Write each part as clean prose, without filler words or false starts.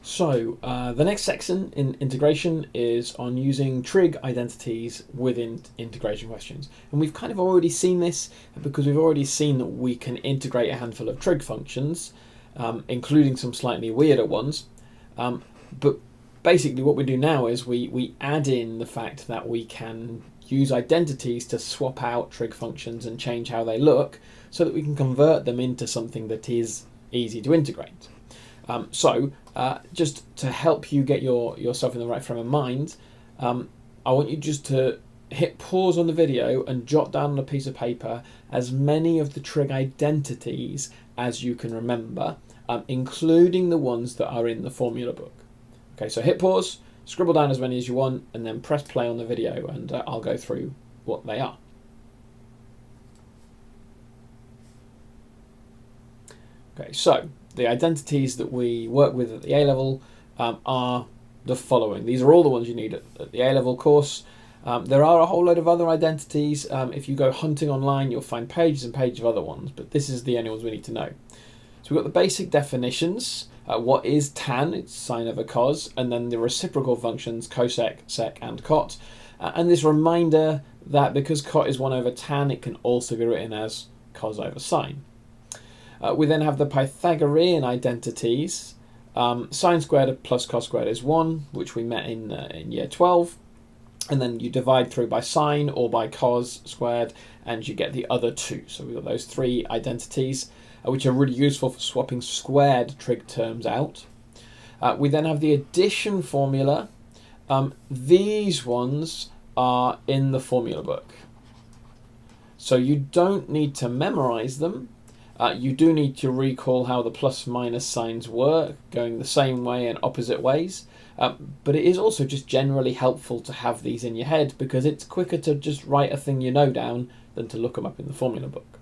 So the next section in integration is on using trig identities within integration questions. And we've kind of already seen this because we've already seen that we can integrate a handful of trig functions, including some slightly weirder ones. But basically what we do now is we add in the fact that we can use identities to swap out trig functions and change how they look so that we can convert them into something that is easy to integrate. Just to help you get yourself in the right frame of mind, I want you just to hit pause on the video and jot down on a piece of paper as many of the trig identities as you can remember, including the ones that are in the formula book. Okay, so hit pause, scribble down as many as you want, and then press play on the video, and I'll go through what they are. Okay, so the identities that we work with at the A-level are the following. These are all the ones you need at the A-level course. There are a whole load of other identities. If you go hunting online, you'll find pages and pages of other ones, but this is the only ones we need to know. So we've got the basic definitions. What is tan? It's sine over cos, and then the reciprocal functions cosec, sec, and cot. And this reminder that because cot is 1 over tan, it can also be written as cos over sine. We then have the Pythagorean identities. Sine squared plus cos squared is 1, which we met in year 12. And then you divide through by sine or by cos squared, and you get the other two. So we've got those three identities, which are really useful for swapping squared trig terms out. We then have the addition formula. These ones are in the formula book. So you don't need to memorize them. You do need to recall how the plus minus signs work, going the same way and opposite ways. But it is also just generally helpful to have these in your head because it's quicker to just write a thing you know down than to look them up in the formula book.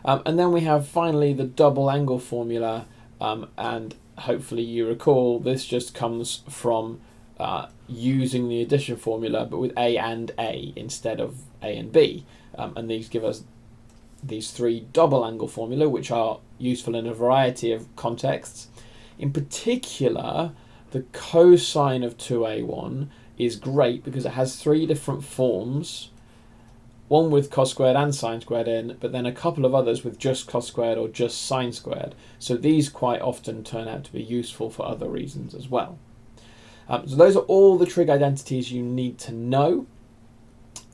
And then we have finally the double angle formula, and hopefully you recall this just comes from using the addition formula but with A and A instead of A and B. And these give us these three double angle formula, which are useful in a variety of contexts. In particular, the cosine of 2a1 is great because it has three different forms, one with cos squared and sine squared in, but then a couple of others with just cos squared or just sine squared. So these quite often turn out to be useful for other reasons as well. So those are all the trig identities you need to know.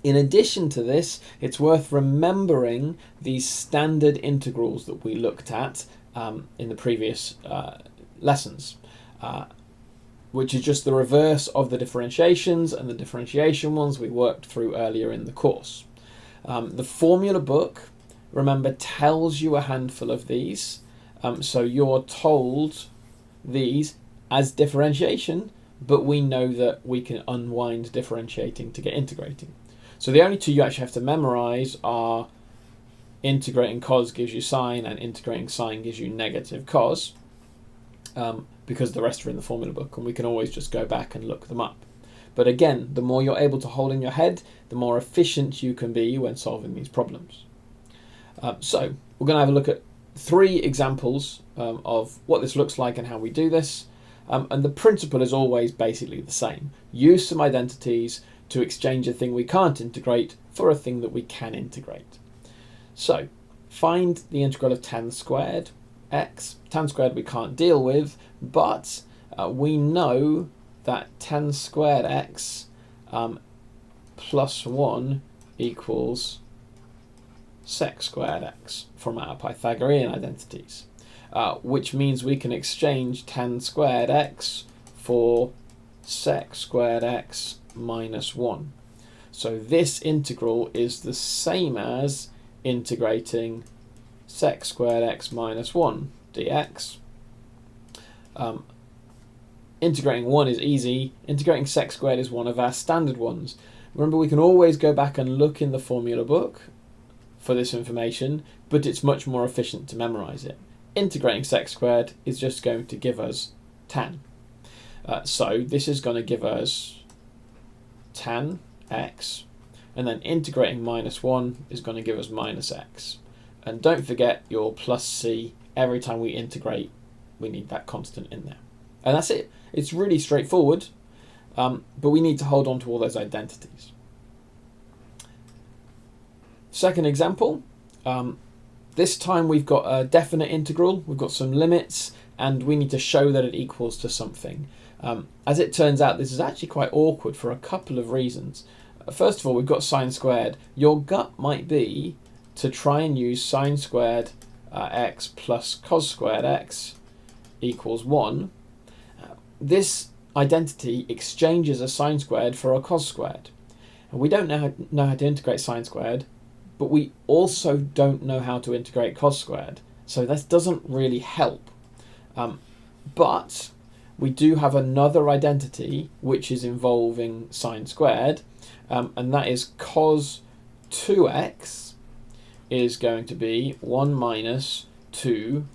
In addition to this, it's worth remembering these standard integrals that we looked at in the previous lessons, which is just the reverse of the differentiations and the differentiation ones we worked through earlier in the course. The formula book, remember, tells you a handful of these, so you're told these as differentiation, but we know that we can unwind differentiating to get integrating. So the only two you actually have to memorize are integrating cos gives you sine and integrating sine gives you negative cos, because the rest are in the formula book and we can always just go back and look them up. But again, the more you're able to hold in your head, the more efficient you can be when solving these problems. So we're going to have a look at three examples of what this looks like and how we do this. And the principle is always basically the same. Use some identities to exchange a thing we can't integrate for a thing that we can integrate. So find the integral of tan squared x. Tan squared we can't deal with, but we know that tan squared x plus 1 equals sec squared x from our Pythagorean identities, which means we can exchange tan squared x for sec squared x minus 1. So this integral is the same as integrating sec squared x minus 1 dx. Integrating 1 is easy. Integrating sec squared is one of our standard ones. Remember, we can always go back and look in the formula book for this information, but it's much more efficient to memorize it. Integrating sec squared is just going to give us tan. So this is going to give us tan x, and then integrating minus 1 is going to give us minus x. And don't forget your plus c. Every time we integrate, we need that constant in there. And that's it. It's really straightforward, but we need to hold on to all those identities. Second example, this time we've got a definite integral, we've got some limits, and we need to show that it equals to something. As it turns out, this is actually quite awkward for a couple of reasons. First of all, we've got sine squared. Your gut might be to try and use sine squared x plus cos squared x equals 1. This identity exchanges a sine squared for a cos squared. And we don't know how to integrate sine squared, but we also don't know how to integrate cos squared. So this doesn't really help. But we do have another identity which is involving sine squared, and that is cos 2x is going to be 1 minus 2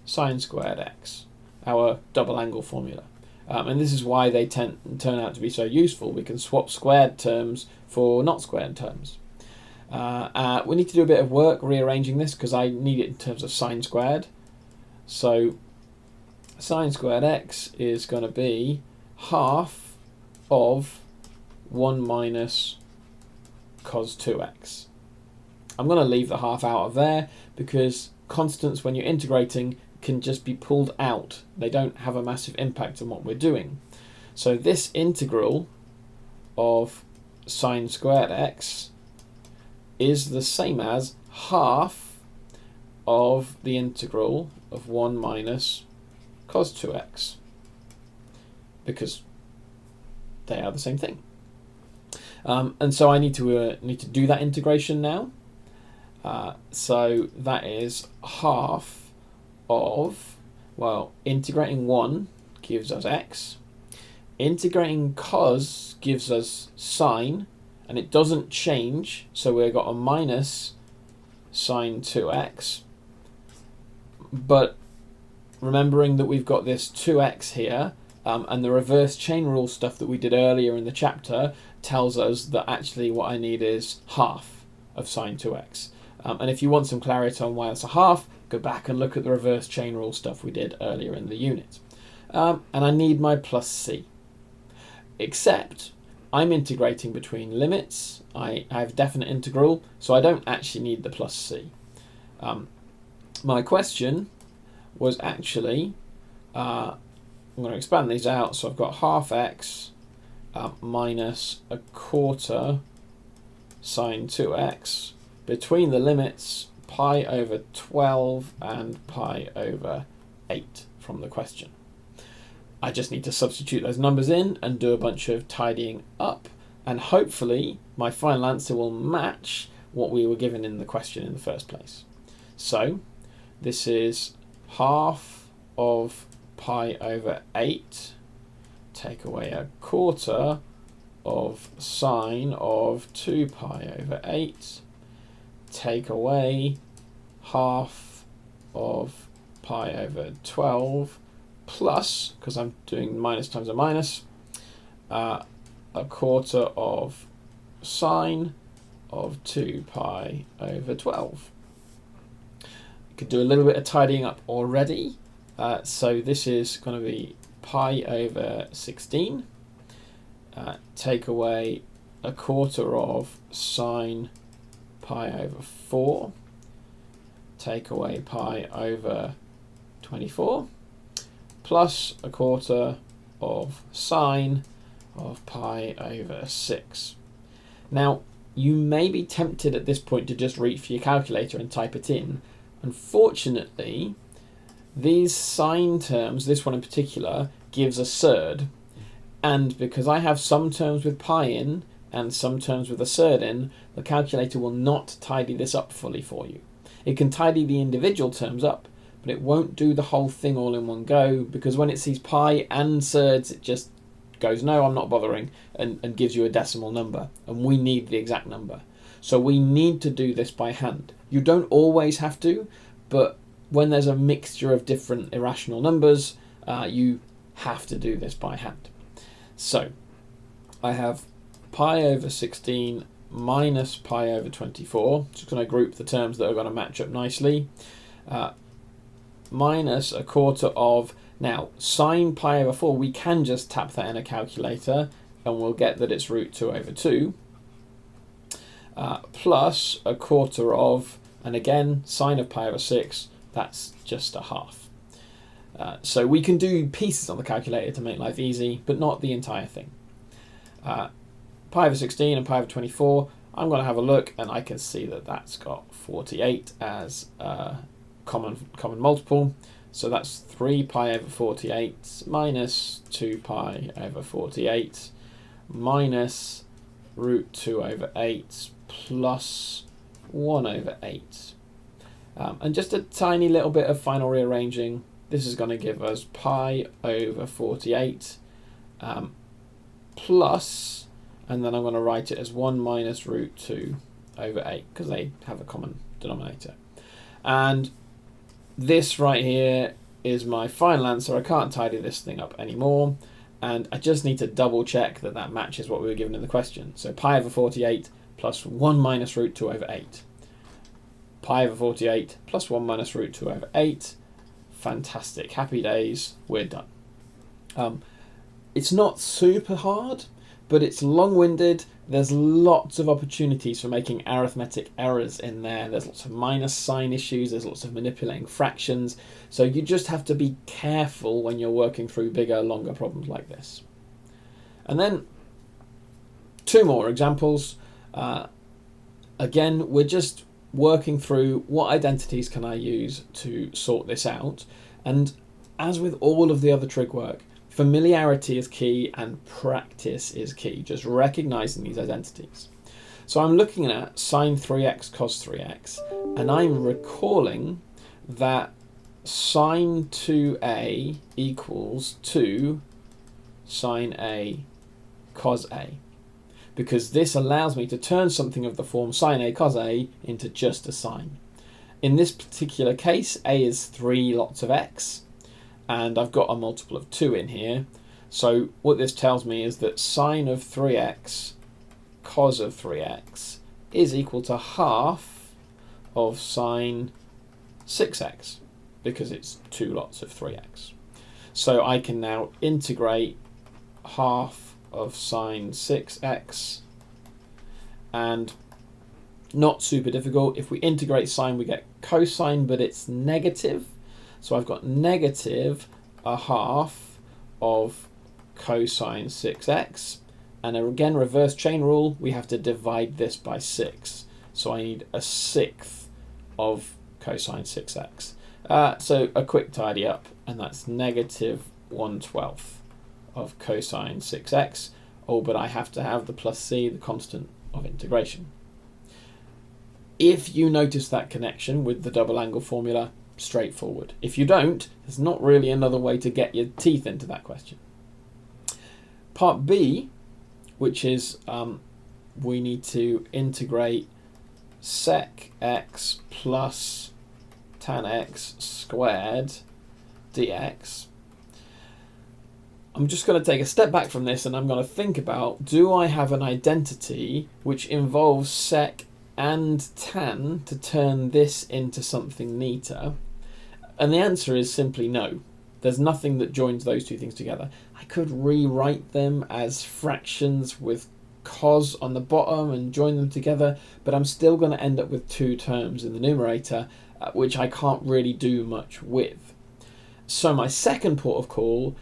sine squared x, our double angle formula. And this is why they turn out to be so useful. We can swap squared terms for not squared terms. We need to do a bit of work rearranging this because I need it in terms of sine squared. So sine squared x is going to be half of 1 minus cos 2x. I'm going to leave the half out of there because constants, when you're integrating, can just be pulled out. They don't have a massive impact on what we're doing. So this integral of sine squared x is the same as half of the integral of 1 minus cos 2x, because they are the same thing. And so I need to do that integration now. So that is half of, well, integrating 1 gives us x. Integrating cos gives us sine, and it doesn't change, so we've got a minus sine 2x. But remembering that we've got this 2x here, and the reverse chain rule stuff that we did earlier in the chapter tells us that actually what I need is half of sine 2x. And if you want some clarity on why it's a half, go back and look at the reverse chain rule stuff we did earlier in the unit. And I need my plus c. Except I'm integrating between limits. I have definite integral, so I don't actually need the plus c. My question was actually, I'm going to expand these out, so I've got half x minus a quarter sine 2x between the limits pi over 12 and pi over 8 from the question. I just need to substitute those numbers in and do a bunch of tidying up, and hopefully my final answer will match what we were given in the question in the first place. So this is half of pi over 8, take away a quarter of sine of 2 pi over 8, take away half of pi over 12, plus, because I'm doing minus times a minus, a quarter of sine of 2 pi over 12. You could do a little bit of tidying up already. So this is going to be pi over 16. Take away a quarter of sine pi over 4. Take away pi over 24. Plus a quarter of sine of pi over 6. Now, you may be tempted at this point to just reach for your calculator and type it in. Unfortunately, these sine terms, this one in particular, gives a surd. And because I have some terms with pi in and some terms with a surd in, the calculator will not tidy this up fully for you. It can tidy the individual terms up, but it won't do the whole thing all in one go, because when it sees pi and surds, it just goes, no, I'm not bothering, and gives you a decimal number, and we need the exact number. So we need to do this by hand. You don't always have to, but when there's a mixture of different irrational numbers, you have to do this by hand. So I have pi over 16 minus pi over 24. Just going to group the terms that are going to match up nicely. Minus a quarter of, Now, sine pi over 4, we can just tap that in a calculator and we'll get that it's root 2 over 2, plus a quarter of, and again, sine of pi over 6, that's just a half. So we can do pieces on the calculator to make life easy, but not the entire thing. Pi over 16 and pi over 24, I'm going to have a look and I can see that that's got 48 as a common multiple. So that's 3 pi over 48 minus 2 pi over 48 minus root 2 over 8 plus 1 over 8. And just a tiny little bit of final rearranging. This is going to give us pi over 48 plus, and then I'm going to write it as 1 minus root 2 over 8 because they have a common denominator. And this right here is my final answer. I can't tidy this thing up anymore, and I just need to double check that that matches what we were given in the question. So pi over 48 plus 1 minus root 2 over 8. Pi over 48 plus 1 minus root 2 over 8. Fantastic. Happy days. We're done. It's not super hard, but it's long-winded. There's lots of opportunities for making arithmetic errors in there. There's lots of minus sign issues. There's lots of manipulating fractions. So you just have to be careful when you're working through bigger, longer problems like this. And then 2 more examples. Again, we're just working through what identities can I use to sort this out. And as with all of the other trig work, familiarity is key and practice is key, just recognizing these identities. So I'm looking at sine 3x cos 3x, and I'm recalling that sine 2a equals 2 sine a cos a, because this allows me to turn something of the form sine a cos a into just a sine. In this particular case, a is 3 lots of x, and I've got a multiple of 2 in here. So what this tells me is that sine of 3x cos of 3x is equal to half of sine 6x, because it's 2 lots of 3x. So I can now integrate half of sine 6x, and not super difficult. If we integrate sine, we get cosine, but it's negative. So I've got negative a half of cosine 6x, and again, reverse chain rule, we have to divide this by 6. So I need a sixth of cosine 6x. So a quick tidy up, and that's negative 1/12 of cosine 6x. Oh, but I have to have the plus c, the constant of integration. If you notice that connection with the double angle formula, straightforward. If you don't, there's not really another way to get your teeth into that question. Part B, which is we need to integrate sec x plus tan x squared dx. I'm just going to take a step back from this and I'm going to think about, do I have an identity which involves sec and tan to turn this into something neater? And the answer is simply no. There's nothing that joins those two things together. I could rewrite them as fractions with cos on the bottom and join them together, but I'm still going to end up with 2 terms in the numerator, which I can't really do much with. So my second port of call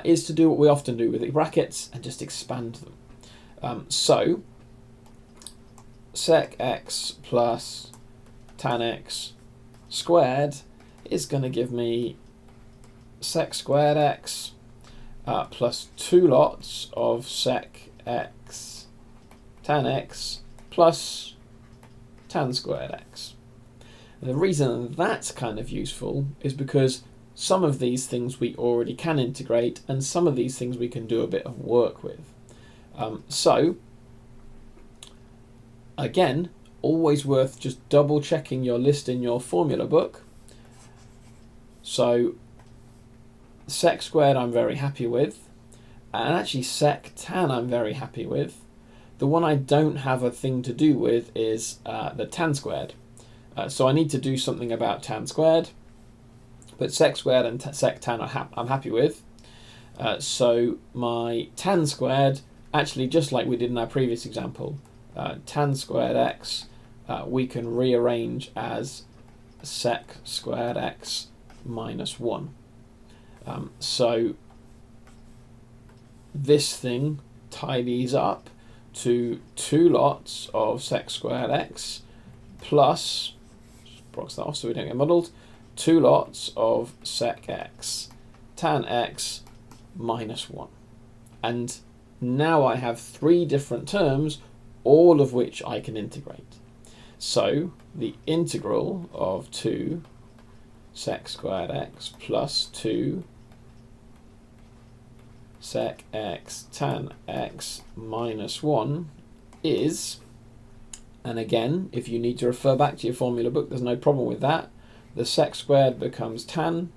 is to do what we often do with the brackets and just expand them. So sec x plus tan x squared is going to give me sec squared x plus 2 lots of sec x tan x plus tan squared x. And the reason that's kind of useful is because some of these things we already can integrate and some of these things we can do a bit of work with. So again, always worth just double checking your list in your formula book. So sec squared I'm very happy with, and actually sec tan I'm very happy with. The one I don't have a thing to do with is the tan squared. So I need to do something about tan squared. but sec squared and sec tan I'm happy with. So my tan squared, actually just like we did in our previous example, tan squared x we can rearrange as sec squared x minus 1. So this thing tidies up to 2 lots of sec squared x plus, box that off so we don't get muddled, 2 lots of sec x tan x minus 1. And now I have 3 different terms, all of which I can integrate. So the integral of 2 sec squared x plus 2 sec x tan x minus 1 is, and again, if you need to refer back to your formula book, there's no problem with that. The sec squared becomes tan,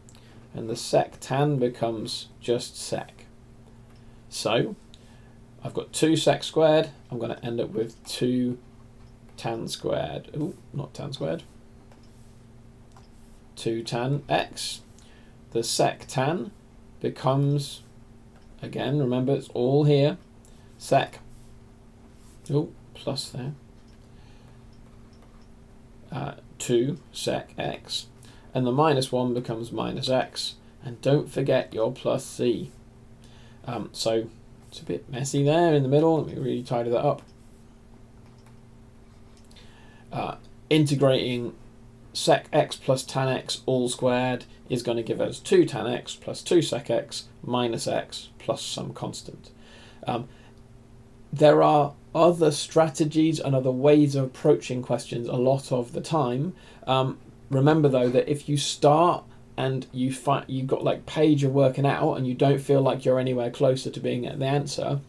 and the sec tan becomes just sec. So I've got 2 sec squared, I'm going to end up with 2 tan squared, not tan squared, 2 tan x. The sec tan becomes, again, remember it's all here, sec, plus there, 2 sec x, and the minus 1 becomes minus x, and don't forget your plus c. So it's a bit messy there in the middle, let me really tidy that up. Integrating sec x plus tan x all squared is going to give us 2 tan x plus 2 sec x minus x plus some constant. There are other strategies and other ways of approaching questions a lot of the time. Remember though that if you start and you've got like page you're working out and you don't feel like you're anywhere closer to being at the answer,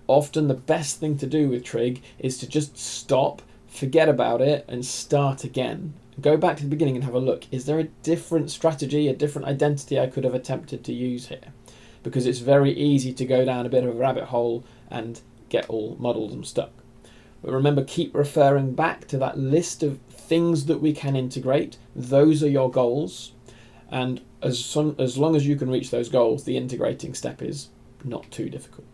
often the best thing to do with trig is to just stop, forget about it, and start again. Go back to the beginning and have a look. Is there a different strategy, a different identity I could have attempted to use here? Because it's very easy to go down a bit of a rabbit hole and get all muddled and stuck. But remember, keep referring back to that list of things that we can integrate. Those are your goals. And as long as you can reach those goals, the integrating step is not too difficult.